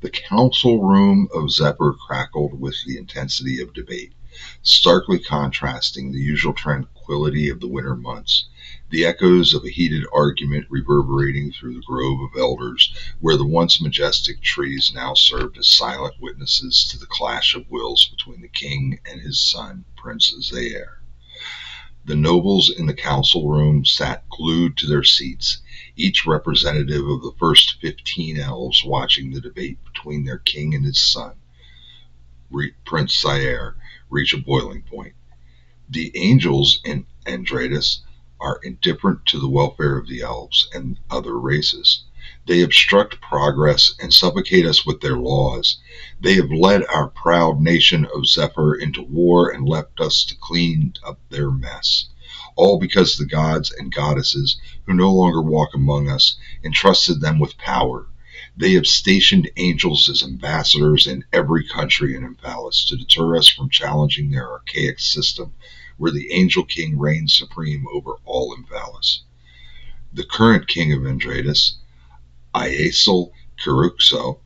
The council room of Zephyr crackled with the intensity of debate, starkly contrasting the usual tranquility of the winter months, the echoes of a heated argument reverberating through the grove of elders, where the once majestic trees now served as silent witnesses to the clash of wills between the king and his son, Prince Zyair. The nobles in the council room sat glued to their seats, each representative of the first 15 elves watching the debate between their king and his son, Prince Zyair, reach a boiling point. The angels in Andratus are indifferent to the welfare of the elves and other races. They obstruct progress and suffocate us with their laws. They have led our proud nation of Zephyr into war and left us to clean up their mess. All because the gods and goddesses, who no longer walk among us, entrusted them with power. They have stationed angels as ambassadors in every country in Emphalis to deter us from challenging their archaic system, where the angel king reigns supreme over all Emphalis. The current king of Andratus, Iasel Caruxo,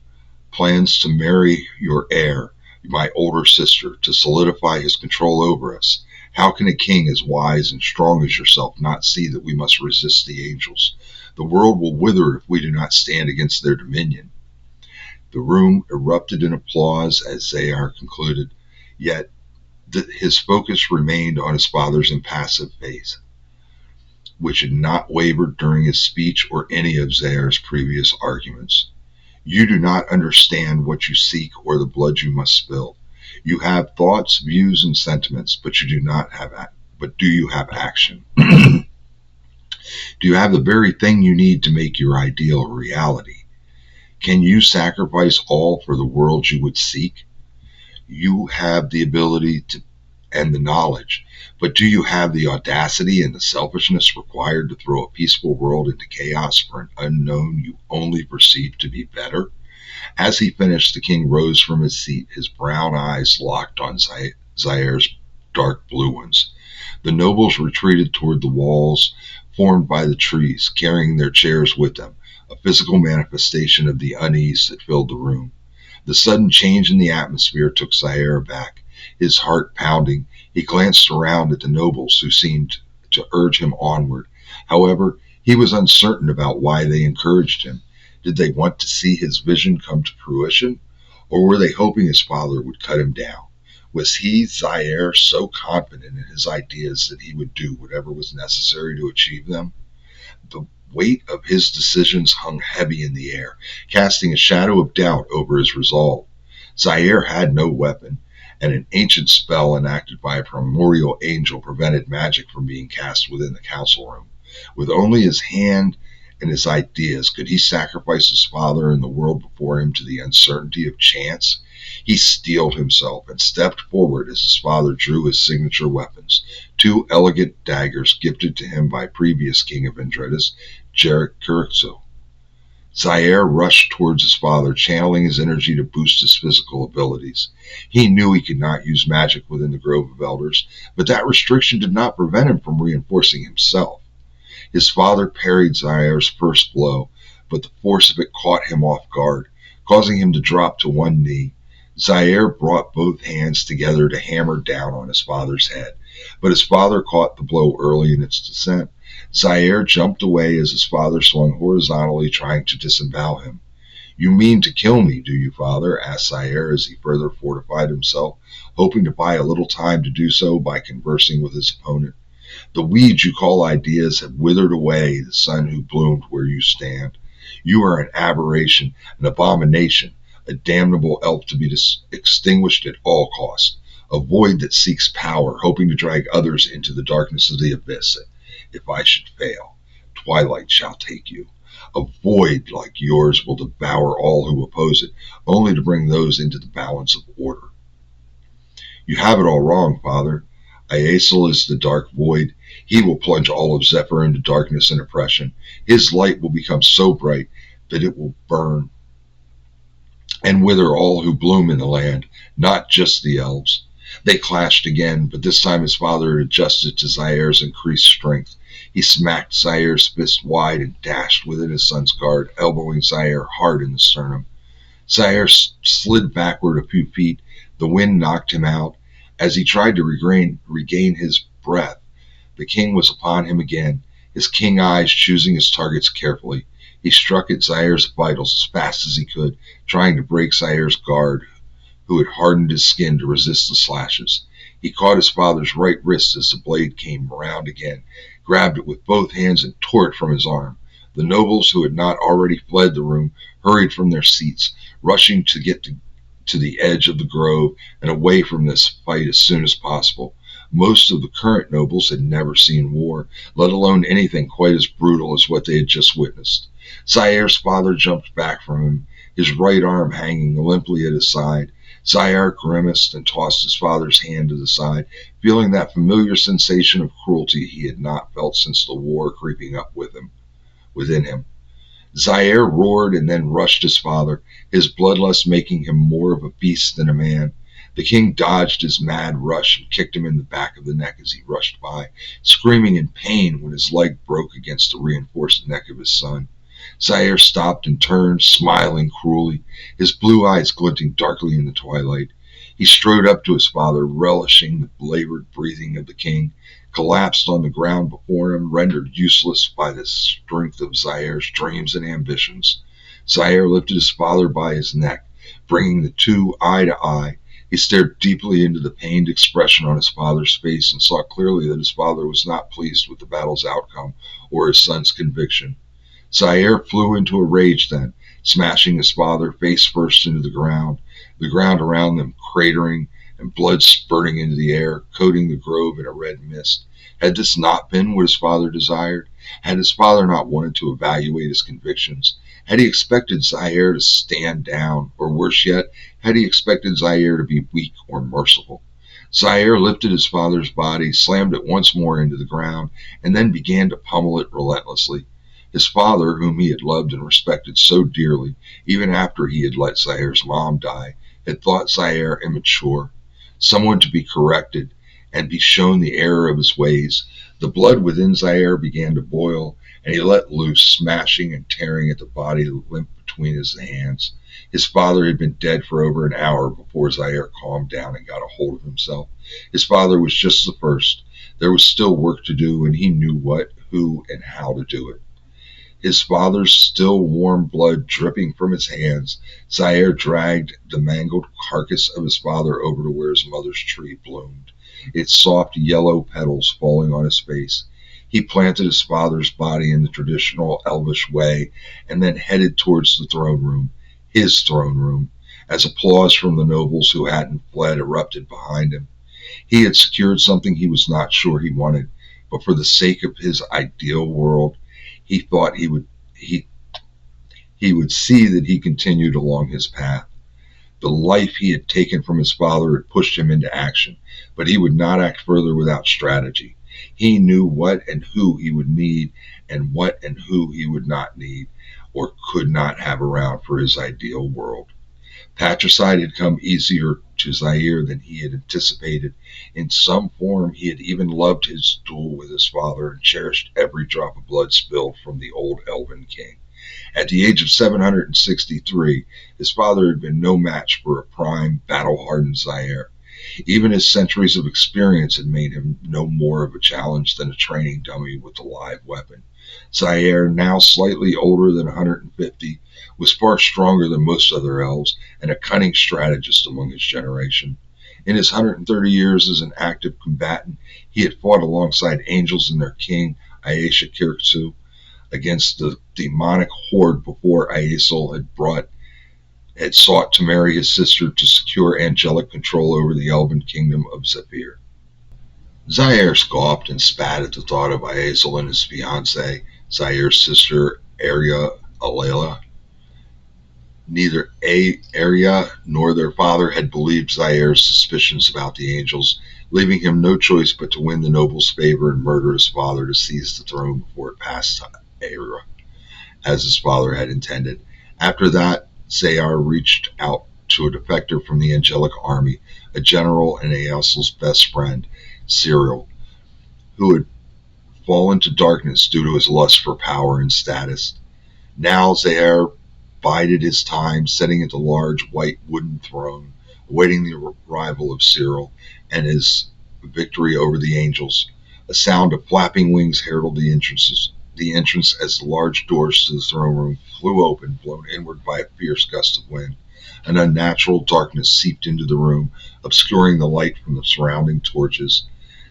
plans to marry your heir, my older sister, to solidify his control over us. How can a king as wise and strong as yourself not see that we must resist the angels? The world will wither if we do not stand against their dominion. The room erupted in applause as Zyair concluded, yet his focus remained on his father's impassive face, which had not wavered during his speech or any of Zyair's previous arguments. You do not understand what you seek or the blood you must spill. You have thoughts, views, and sentiments, but do you have action? Do you have the very thing you need to make your ideal a reality? Can you sacrifice all for the world you would seek? You have the ability to and the knowledge, but do you have the audacity and the selfishness required to throw a peaceful world into chaos for an unknown you only perceive to be better? As he finished, the king rose from his seat, his brown eyes locked on Zyair's dark blue ones. The nobles retreated toward the walls formed by the trees, carrying their chairs with them, a physical manifestation of the unease that filled the room. The sudden change in the atmosphere took Zyair aback. His heart pounding, he glanced around at the nobles who seemed to urge him onward. However, he was uncertain about why they encouraged him. Did they want to see his vision come to fruition, or were they hoping his father would cut him down? Was he, Zyair, so confident in his ideas that he would do whatever was necessary to achieve them? The weight of his decisions hung heavy in the air, casting a shadow of doubt over his resolve. Zyair had no weapon, and an ancient spell enacted by a primordial angel prevented magic from being cast within the council room. With only his hand and his ideas, could he sacrifice his father and the world before him to the uncertainty of chance? He steeled himself and stepped forward as his father drew his signature weapons, two elegant daggers gifted to him by previous king of Andratus, Jarek Kurxo. Zyair rushed towards his father, channeling his energy to boost his physical abilities. He knew he could not use magic within the Grove of Elders, but that restriction did not prevent him from reinforcing himself. His father parried Zyair's first blow, but the force of it caught him off guard, causing him to drop to one knee. Zyair brought both hands together to hammer down on his father's head, but his father caught the blow early in its descent. Zyair jumped away as his father swung horizontally, trying to disembowel him. "You mean to kill me, do you, father?" asked Zyair as he further fortified himself, hoping to buy a little time to do so by conversing with his opponent. "The weeds you call ideas have withered away the sun who bloomed where you stand. You are an aberration, an abomination, a damnable elf to be extinguished at all costs, a void that seeks power, hoping to drag others into the darkness of the abyss. If I should fail, twilight shall take you. A void like yours will devour all who oppose it, only to bring those into the balance of order." "You have it all wrong, father. Iasel is the dark void. He will plunge all of Zephyr into darkness and oppression. His light will become so bright that it will burn and wither all who bloom in the land, not just the elves." They clashed again, but this time his father had adjusted to Zyair's increased strength. He smacked Zyair's fist wide and dashed within his son's guard, elbowing Zyair hard in the sternum. Zyair slid backward a few feet. The wind knocked him out. As he tried to regain his breath, the king was upon him again, his king eyes choosing his targets carefully. He struck at Zyair's vitals as fast as he could, trying to break Zyair's guard, who had hardened his skin to resist the slashes. He caught his father's right wrist as the blade came round again, grabbed it with both hands and tore it from his arm. The nobles who had not already fled the room hurried from their seats, rushing to get to the edge of the grove and away from this fight as soon as possible. Most of the current nobles had never seen war, let alone anything quite as brutal as what they had just witnessed. Zyair's father jumped back from him, his right arm hanging limply at his side. Zyair grimaced and tossed his father's hand to the side, feeling that familiar sensation of cruelty he had not felt since the war creeping up within him. Zyair roared and then rushed his father, his bloodlust making him more of a beast than a man. The king dodged his mad rush and kicked him in the back of the neck as he rushed by, screaming in pain when his leg broke against the reinforced neck of his son. Zyair stopped and turned, smiling cruelly, his blue eyes glinting darkly in the twilight. He strode up to his father, relishing the labored breathing of the king, collapsed on the ground before him, rendered useless by the strength of Zyair's dreams and ambitions. Zyair lifted his father by his neck, bringing the two eye to eye. He stared deeply into the pained expression on his father's face and saw clearly that his father was not pleased with the battle's outcome or his son's conviction. Zyair flew into a rage then, smashing his father face first into the ground around them cratering and blood spurting into the air, coating the grove in a red mist. Had this not been what his father desired? Had his father not wanted to evaluate his convictions? Had he expected Zyair to stand down, or worse yet, had he expected Zyair to be weak or merciful? Zyair lifted his father's body, slammed it once more into the ground, and then began to pummel it relentlessly. His father, whom he had loved and respected so dearly, even after he had let Zyair's mom die, had thought Zyair immature, someone to be corrected and be shown the error of his ways. The blood within Zyair began to boil, and he let loose, smashing and tearing at the body limp between his hands. His father had been dead for over an hour before Zyair calmed down and got a hold of himself. His father was just the first. There was still work to do, and he knew what, who, and how to do it. His father's still warm blood dripping from his hands, Zyair dragged the mangled carcass of his father over to where his mother's tree bloomed, its soft yellow petals falling on his face. He planted his father's body in the traditional elvish way and then headed towards the throne room, his throne room, as applause from the nobles who hadn't fled erupted behind him. He had secured something he was not sure he wanted, but for the sake of his ideal world, he thought he would see that he continued along his path. The life he had taken from his father had pushed him into action, but he would not act further without strategy. He knew what and who he would need and what and who he would not need or could not have around for his ideal world. Patricide had come easier to Zyair than he had anticipated. In some form, he had even loved his duel with his father and cherished every drop of blood spilled from the old Elven king. At the age of 763, his father had been no match for a prime, battle-hardened Zyair. Even his centuries of experience had made him no more of a challenge than a training dummy with a live weapon. Zyair, now slightly older than 150, was far stronger than most other elves and a cunning strategist among his generation. In his 130 years as an active combatant, he had fought alongside angels and their king, Aesha Kirksu, against the demonic horde before Aesol had sought to marry his sister to secure angelic control over the elven kingdom of Zephyr. Zyair scoffed and spat at the thought of Aesol and his fiancée, Zyair's sister, Aria Alela. Neither Aria nor their father had believed Zyair's suspicions about the angels, leaving him no choice but to win the noble's favor and murder his father to seize the throne before it passed to Aria, as his father had intended. After that, Zyair reached out to a defector from the angelic army, a general and Aesol's best friend, Cyril, who had fallen to darkness due to his lust for power and status. Now Zyair bided his time, sitting at the large white wooden throne, awaiting the arrival of Cyril and his victory over the angels. A sound of flapping wings heralded the entrance as the large doors to the throne room flew open, blown inward by a fierce gust of wind. An unnatural darkness seeped into the room, obscuring the light from the surrounding torches.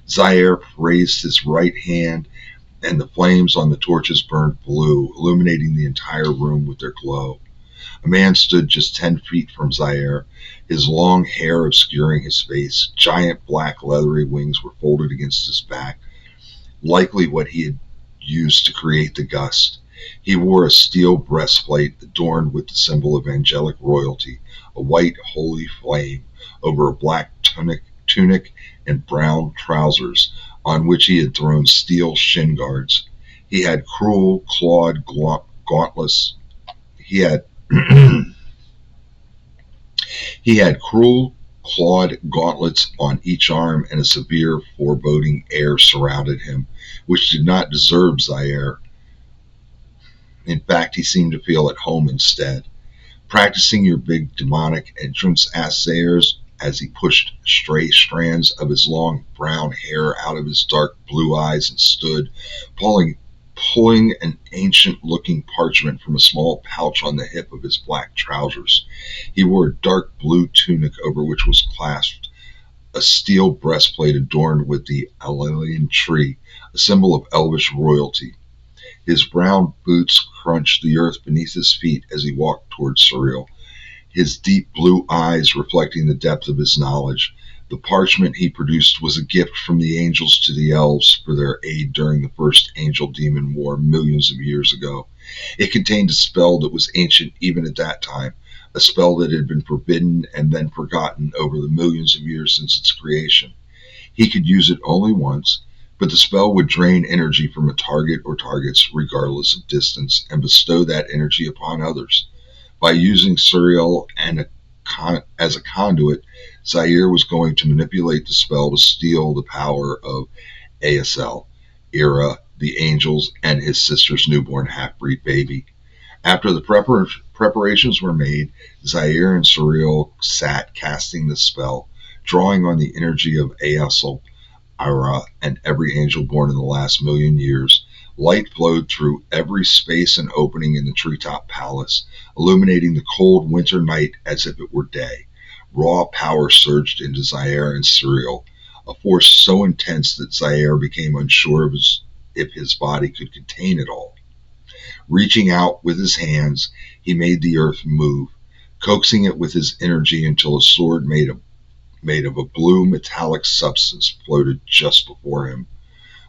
Zyair raised his right hand, and the flames on the torches burned blue, illuminating the entire room with their glow. A man stood just 10 feet from Zyair, his long hair obscuring his face. Giant black leathery wings were folded against his back, likely what he had used to create the gust. He wore a steel breastplate adorned with the symbol of angelic royalty, a white holy flame, over a black tunic and brown trousers, on which he had thrown steel shin guards. He had cruel clawed gauntlets. He had he had cruel clawed gauntlets on each arm, and a severe, foreboding air surrounded him, which did not deserve Zyair. In fact, he seemed to feel at home instead. "Practicing your big demonic entrance?" asked Zayers as he pushed stray strands of his long brown hair out of his dark blue eyes and stood, pulling an ancient-looking parchment from a small pouch on the hip of his black trousers. He wore a dark blue tunic over which was clasped a steel breastplate adorned with the Alelian tree, a symbol of elvish royalty. His brown boots crunched the earth beneath his feet as he walked toward Cyril, his deep blue eyes reflecting the depth of his knowledge. The parchment he produced was a gift from the angels to the elves for their aid during the first angel-demon war millions of years ago. It contained a spell that was ancient even at that time, a spell that had been forbidden and then forgotten over the millions of years since its creation. He could use it only once, but the spell would drain energy from a target or targets, regardless of distance, and bestow that energy upon others. By using Cyril as a conduit, Zyair was going to manipulate the spell to steal the power of Asl, Ira, the angels, and his sister's newborn half-breed baby. After the preparations were made, Zyair and Cyril sat casting the spell, drawing on the energy of Asl, Ira, and every angel born in the last million years. Light flowed through every space and opening in the treetop palace, illuminating the cold winter night as if it were day. Raw power surged into Zyair and Cyril, a force so intense that Zyair became unsure if his body could contain it all. Reaching out with his hands, he made the earth move, coaxing it with his energy until a sword made of a blue metallic substance floated just before him.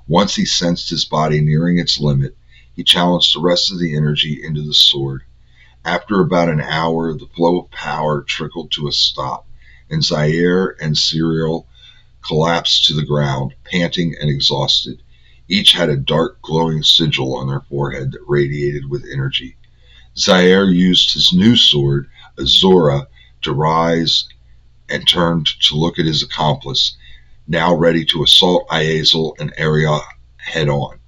Once he sensed his body nearing its limit, he channeled the rest of the energy into the sword. After about an hour, the flow of power trickled to a stop, and Zyair and Cyril collapsed to the ground, panting and exhausted. Each had a dark, glowing sigil on their forehead that radiated with energy. Zyair used his new sword, Azora, to rise and turned to look at his accomplice, now ready to assault Iazel and Aria head-on,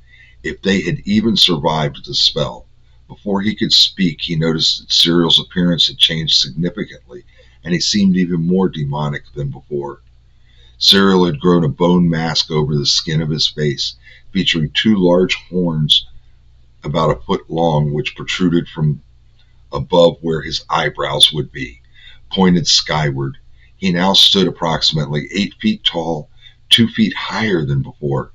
if they had even survived the spell. Before he could speak, he noticed that Cyril's appearance had changed significantly, and he seemed even more demonic than before. Cyril had grown a bone mask over the skin of his face, featuring two large horns about a foot long, which protruded from above where his eyebrows would be, pointed skyward. He now stood approximately 8 feet tall, 2 feet higher than before.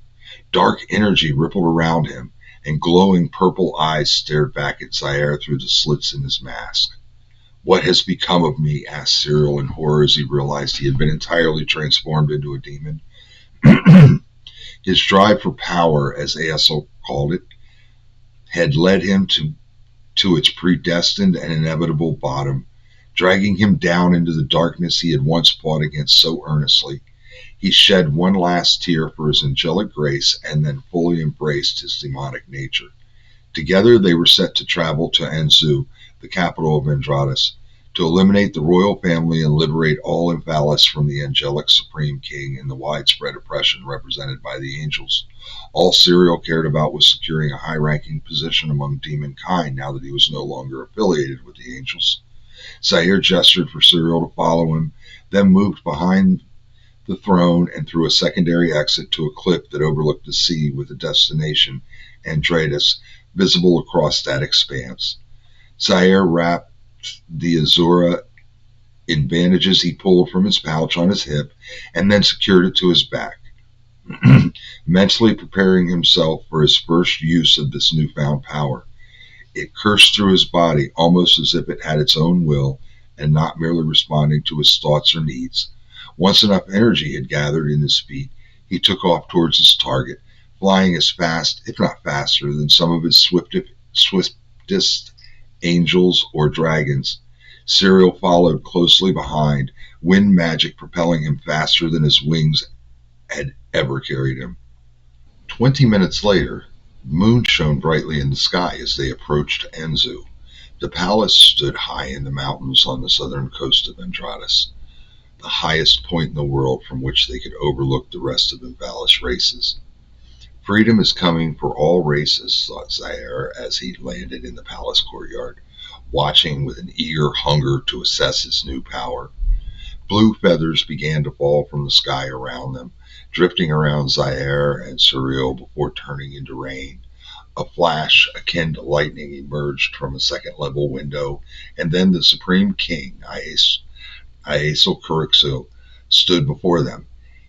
Dark energy rippled around him, and glowing purple eyes stared back at Zyair through the slits in his mask. "What has become of me?" asked Cyril in horror as he realized he had been entirely transformed into a demon. His drive for power, as Asl called it, had led him to its predestined and inevitable bottom, dragging him down into the darkness he had once fought against so earnestly. He shed one last tear for his angelic grace and then fully embraced his demonic nature. Together they were set to travel to Anzu, the capital of Andradas, To eliminate the royal family and liberate all Emphalis from the angelic supreme king and the widespread oppression represented by the angels. All Cyril cared about was securing a high-ranking position among demon kind now that he was no longer affiliated with the angels. Zyair gestured for Cyril to follow him, then moved behind the throne and through a secondary exit to a cliff that overlooked the sea with the destination, Andreas, visible across that expanse. Zyair wrapped the Azura in bandages he pulled from his pouch on his hip and then secured it to his back, mentally preparing himself for his first use of this newfound power. It coursed through his body almost as if it had its own will and not merely responding to his thoughts or needs. Once enough energy had gathered in his feet, he took off towards his target, flying as fast, if not faster, than some of his swiftest angels or dragons. Cyril followed closely behind, wind magic propelling him faster than his wings had ever carried him. 20 minutes later, the moon shone brightly in the sky as they approached Anzu. The palace stood high in the mountains on the southern coast of Andradas, the highest point in the world from which they could overlook the rest of Emphalis races. Freedom is coming for all races, thought Zyair as he landed in the palace courtyard, watching with an eager hunger to assess his new power. Blue feathers began to fall from the sky around them, drifting around Zyair and Cyril before turning into rain. A flash akin to lightning emerged from a second-level window, and then the Supreme King, Aesel Kurixu, stood before them.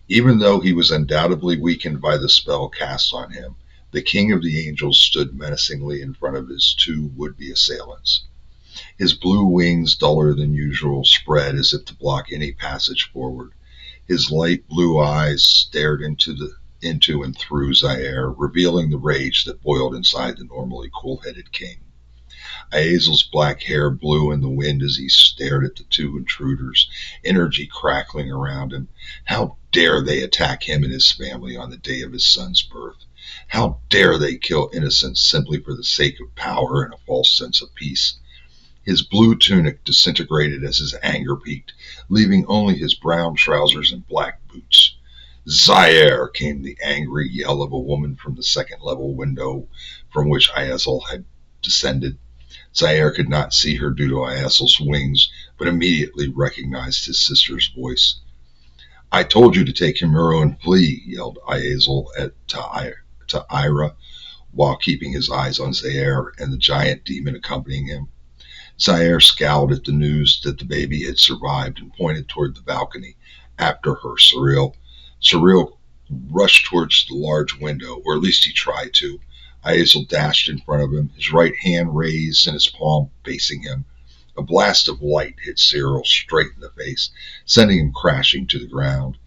Even though he was undoubtedly weakened by the spell cast on him, the King of the Angels stood menacingly in front of his two would-be assailants. His blue wings, duller than usual, spread as if to block any passage forward. His light blue eyes stared into and through Zyair, revealing the rage that boiled inside the normally cool-headed king. Aesel's black hair blew in the wind as he stared at the two intruders, energy crackling around him. How dare they attack him and his family on the day of his son's birth? How dare they kill innocents simply for the sake of power and a false sense of peace? His blue tunic disintegrated as his anger peaked, leaving only his brown trousers and black boots. Zyair, came the angry yell of a woman from the second-level window from which Aesel had descended. Zyair could not see her due to Aesel's wings, but immediately recognized his sister's voice. "I told you to take Himuro and flee," yelled Aesel to Ira, while keeping his eyes on Zyair and the giant demon accompanying him. Zyair scowled at the news that the baby had survived and pointed toward the balcony. After her, Cyril. Cyril rushed towards the large window, or at least he tried to. Aesel dashed in front of him, his right hand raised and his palm facing him. A blast of light hit Cyril straight in the face, sending him crashing to the ground.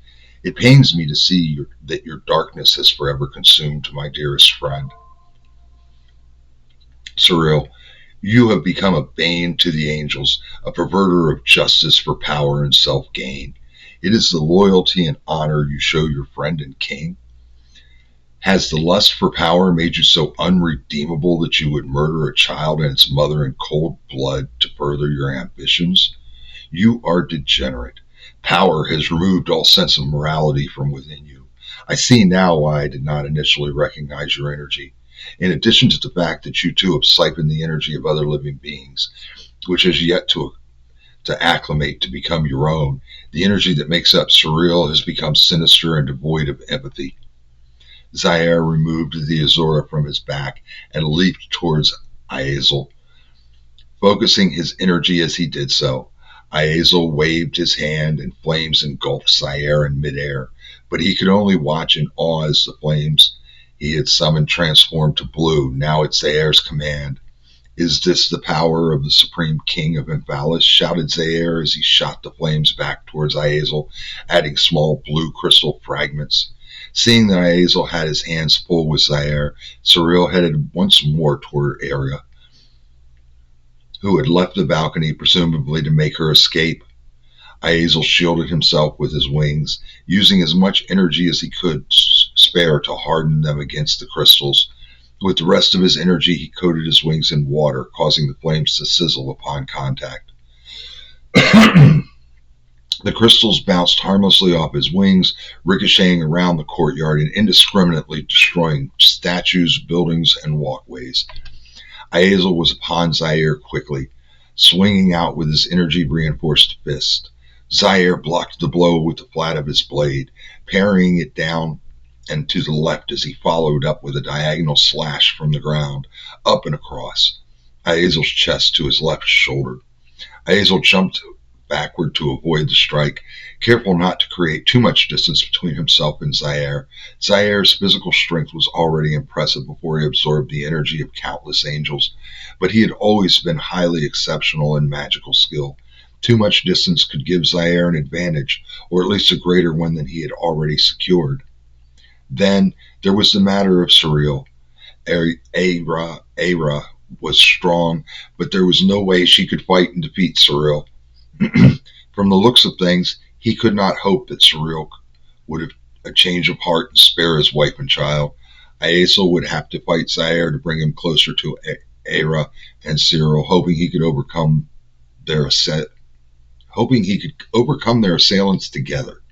"It pains me to see that your darkness has forever consumed my dearest friend. Cyril, you have become a bane to the angels, a perverter of justice for power and self-gain. It is the loyalty and honor you show your friend and king. Has the lust for power made you so unredeemable that you would murder a child and its mother in cold blood to further your ambitions? You are degenerate. Power has removed all sense of morality from within you. I see now why I did not initially recognize your energy. In addition to the fact that you too have siphoned the energy of other living beings, which has yet to acclimate to become your own, the energy that makes up Cyril has become sinister and devoid of empathy." Zyair removed the Azura from his back and leaped towards Aesel, focusing his energy as he did so. Aesel waved his hand and flames engulfed Zyair in midair, but he could only watch in awe as the flames he had summoned transformed to blue, now at Zyair's command. "Is this the power of the Supreme King of Emphalis?" shouted Zyair as he shot the flames back towards Aesel, adding small blue crystal fragments. Seeing that Aesel had his hands full with Zyair, Cyril headed once more toward Arya, who had left the balcony, presumably to make her escape. Aesel shielded himself with his wings, using as much energy as he could spare to harden them against the crystals. With the rest of his energy, he coated his wings in water, causing the flames to sizzle upon contact. The crystals bounced harmlessly off his wings, ricocheting around the courtyard and indiscriminately destroying statues, buildings, and walkways. Iazel was upon Zyair quickly, swinging out with his energy-reinforced fist. Zyair blocked the blow with the flat of his blade, parrying it down and to the left as he followed up with a diagonal slash from the ground, up and across Iazel's chest to his left shoulder. Iazel jumped backward to avoid the strike, careful not to create too much distance between himself and Zyair. Zyair's physical strength was already impressive before he absorbed the energy of countless angels, but he had always been highly exceptional in magical skill. Too much distance could give Zyair an advantage, or at least a greater one than he had already secured. Then there was the matter of Surreal. Aira was strong, but there was no way she could fight and defeat Surreal. From the looks of things, he could not hope that Surreal would have a change of heart and spare his wife and child. Iazel would have to fight Zyair to bring him closer to Aira and Cyril, hoping he could overcome their assailants together.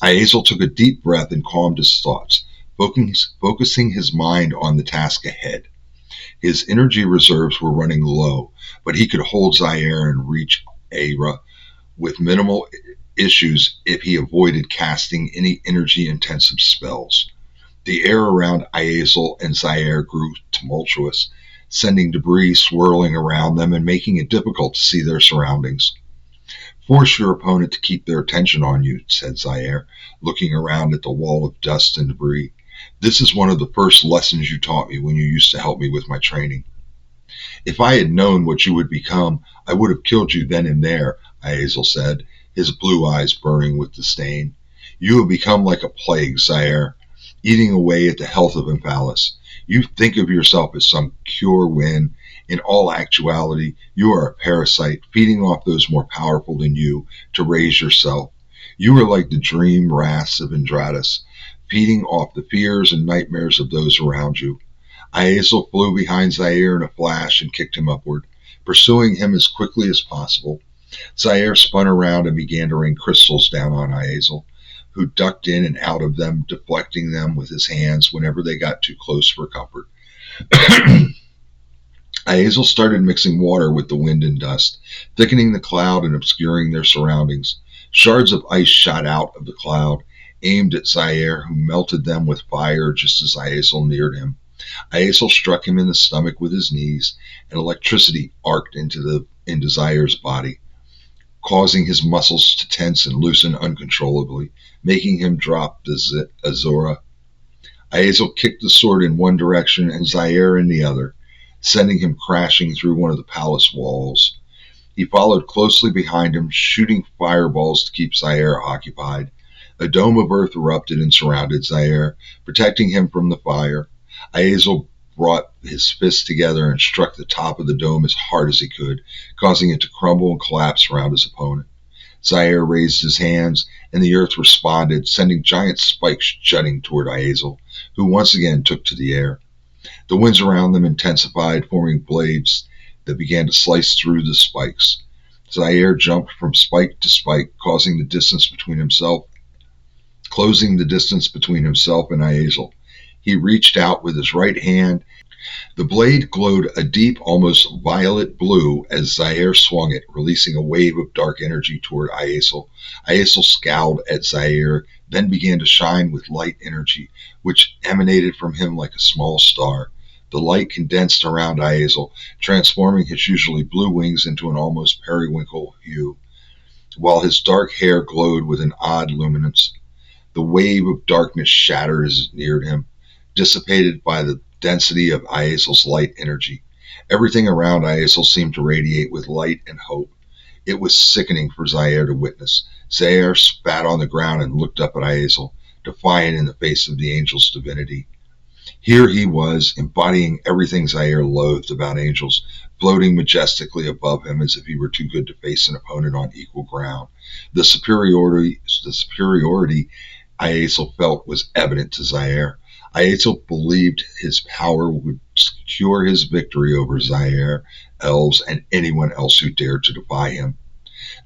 Iazel took a deep breath and calmed his thoughts, focusing his mind on the task ahead. His energy reserves were running low, but he could hold Zyair and reach Aira with minimal issues if he avoided casting any energy-intensive spells. The air around Iazel and Zyair grew tumultuous, sending debris swirling around them and making it difficult to see their surroundings. Force your opponent to keep their attention on you, said Zyair, looking around at the wall of dust and debris. This is one of the first lessons you taught me when you used to help me with my training. If I had known what you would become, I would have killed you then and there, Iazel said, his blue eyes burning with disdain. You have become like a plague, Zyair, eating away at the health of Emphalis. You think of yourself as some cure when, in all actuality, you are a parasite feeding off those more powerful than you to raise yourself. You are like the dream wraths of Indratus, feeding off the fears and nightmares of those around you. Iazel flew behind Zyair in a flash and kicked him upward, pursuing him as quickly as possible. Zyair spun around and began to rain crystals down on Iazel, who ducked in and out of them, deflecting them with his hands whenever they got too close for comfort. Iazel started mixing water with the wind and dust, thickening the cloud and obscuring their surroundings. Shards of ice shot out of the cloud, aimed at Zyair, who melted them with fire just as Iazel neared him. Iazel struck him in the stomach with his knees, and electricity arced into Zyair's body, causing his muscles to tense and loosen uncontrollably, making him drop the Azora. Iazel kicked the sword in one direction and Zyair in the other, sending him crashing through one of the palace walls. He followed closely behind him, shooting fireballs to keep Zyair occupied. A dome of earth erupted and surrounded Zyair, protecting him from the fire. Iazel brought his fists together and struck the top of the dome as hard as he could, causing it to crumble and collapse around his opponent. Zyair raised his hands, and the earth responded, sending giant spikes jutting toward Iazel, who once again took to the air. The winds around them intensified, forming blades that began to slice through the spikes. Zyair jumped from spike to spike, closing the distance between himself and Iazel. He reached out with his right hand. The blade glowed a deep, almost violet blue as Zyair swung it, releasing a wave of dark energy toward Iazel. Iazel scowled at Zyair, then began to shine with light energy, which emanated from him like a small star. The light condensed around Iazel, transforming his usually blue wings into an almost periwinkle hue, while his dark hair glowed with an odd luminance. The wave of darkness shattered as it neared him, dissipated by the density of Iazel's light energy. Everything around Iazel seemed to radiate with light and hope. It was sickening for Zyair to witness. Zyair spat on the ground and looked up at Iazel, defiant in the face of the angel's divinity. Here he was, embodying everything Zyair loathed about angels, floating majestically above him as if he were too good to face an opponent on equal ground. The superiority Iazel felt was evident to Zyair. Iazel believed his power would secure his victory over Zyair, elves, and anyone else who dared to defy him.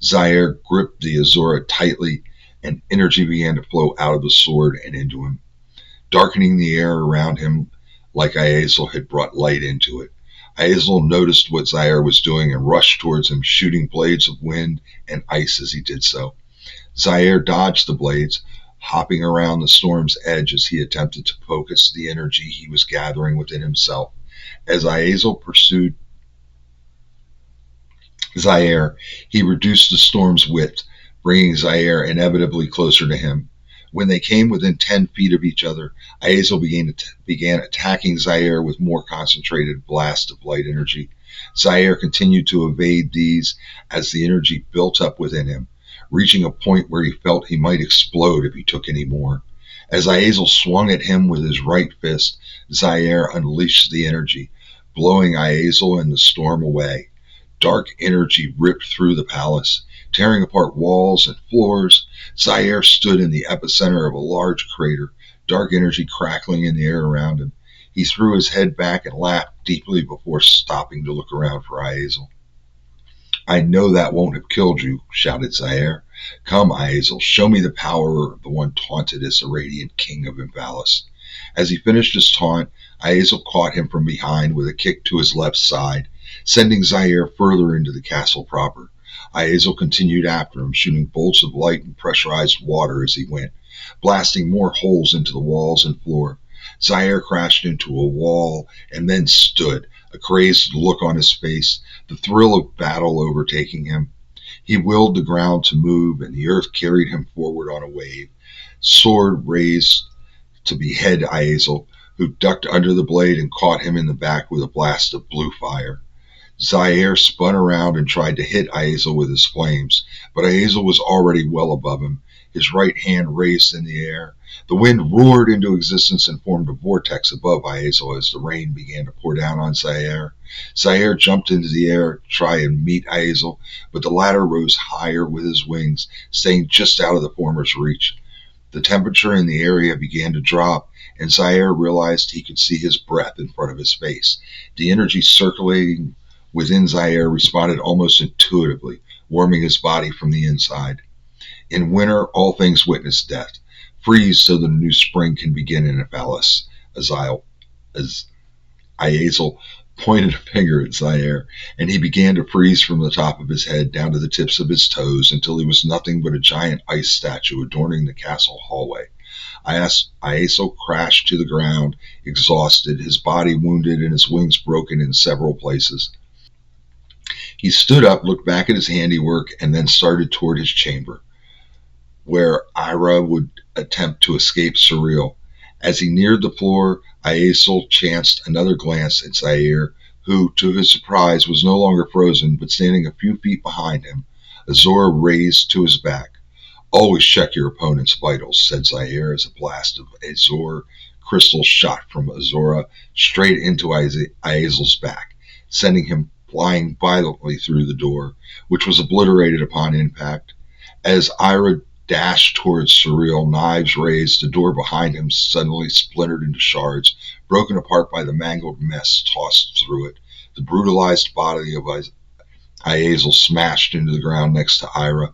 Zyair gripped the Azura tightly, and energy began to flow out of the sword and into him, darkening the air around him like Iazel had brought light into it. Iazel noticed what Zyair was doing and rushed towards him, shooting blades of wind and ice as he did so. Zyair dodged the blades, hopping around the storm's edge as he attempted to focus the energy he was gathering within himself. As Iazel pursued Zyair, he reduced the storm's width, bringing Zyair inevitably closer to him. When they came within 10 feet of each other, Iazel began attacking Zyair with more concentrated blasts of light energy. Zyair continued to evade these as the energy built up within him, reaching a point where he felt he might explode if he took any more. As Iazel swung at him with his right fist, Zyair unleashed the energy, blowing Iazel and the storm away. Dark energy ripped through the palace, tearing apart walls and floors. Zyair stood in the epicenter of a large crater, dark energy crackling in the air around him. He threw his head back and laughed deeply before stopping to look around for Iazel. "I know that won't have killed you," shouted Zyair. "Come, Iazel, show me the power of the one taunted as the radiant king of Emphalis." As he finished his taunt, Iazel caught him from behind with a kick to his left side, sending Zyair further into the castle proper. Iazel continued after him, shooting bolts of light and pressurized water as he went, blasting more holes into the walls and floor. Zyair crashed into a wall and then stood, a crazed look on his face, the thrill of battle overtaking him. He willed the ground to move, and the earth carried him forward on a wave, sword raised to behead Iazel, who ducked under the blade and caught him in the back with a blast of blue fire. Zyair spun around and tried to hit Iazel with his flames, but Iazel was already well above him, his right hand raised in the air. The wind roared into existence and formed a vortex above Iazel as the rain began to pour down on Zyair. Zyair jumped into the air to try and meet Iazel, but the latter rose higher with his wings, staying just out of the former's reach. The temperature in the area began to drop, and Zyair realized he could see his breath in front of his face. The energy circulating within Zyair responded almost intuitively, warming his body from the inside. In winter, all things witness death. Freeze so the new spring can begin in Emphalis. As Iazel pointed a finger at Zyair, and he began to freeze from the top of his head down to the tips of his toes until he was nothing but a giant ice statue adorning the castle hallway. Iazel crashed to the ground, exhausted, his body wounded and his wings broken in several places. He stood up, looked back at his handiwork, and then started toward his chamber, where Ira would attempt to escape Surreal. As he neared the floor, Iazel chanced another glance at Zyair, who, to his surprise, was no longer frozen, but standing a few feet behind him, Azura raised to his back. "Always check your opponent's vitals," said Zyair as a blast of azure crystal shot from Azura straight into Iazel's back, sending him flying violently through the door, which was obliterated upon impact. As Ira dashed towards Surreal, knives raised, the door behind him suddenly splintered into shards, broken apart by the mangled mess tossed through it. The brutalized body of Iazel smashed into the ground next to Ira,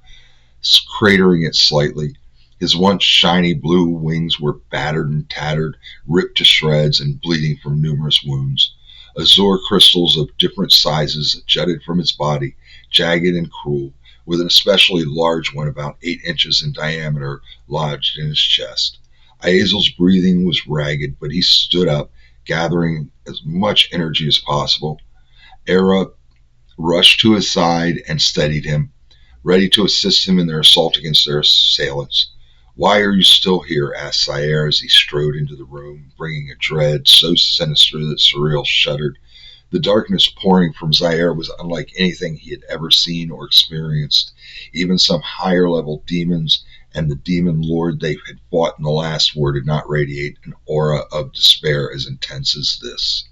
cratering it slightly. His once shiny blue wings were battered and tattered, ripped to shreds, and bleeding from numerous wounds. Azure crystals of different sizes jutted from his body, jagged and cruel, with an especially large one about 8 inches in diameter lodged in his chest. Iazel's breathing was ragged, but he stood up, gathering as much energy as possible. Era rushed to his side and steadied him, ready to assist him in their assault against their assailants. "Why are you still here?" asked Zyair as he strode into the room, bringing a dread so sinister that Surreal shuddered. The darkness pouring from Zyair was unlike anything he had ever seen or experienced. Even some higher-level demons and the demon lord they had fought in the last war did not radiate an aura of despair as intense as this.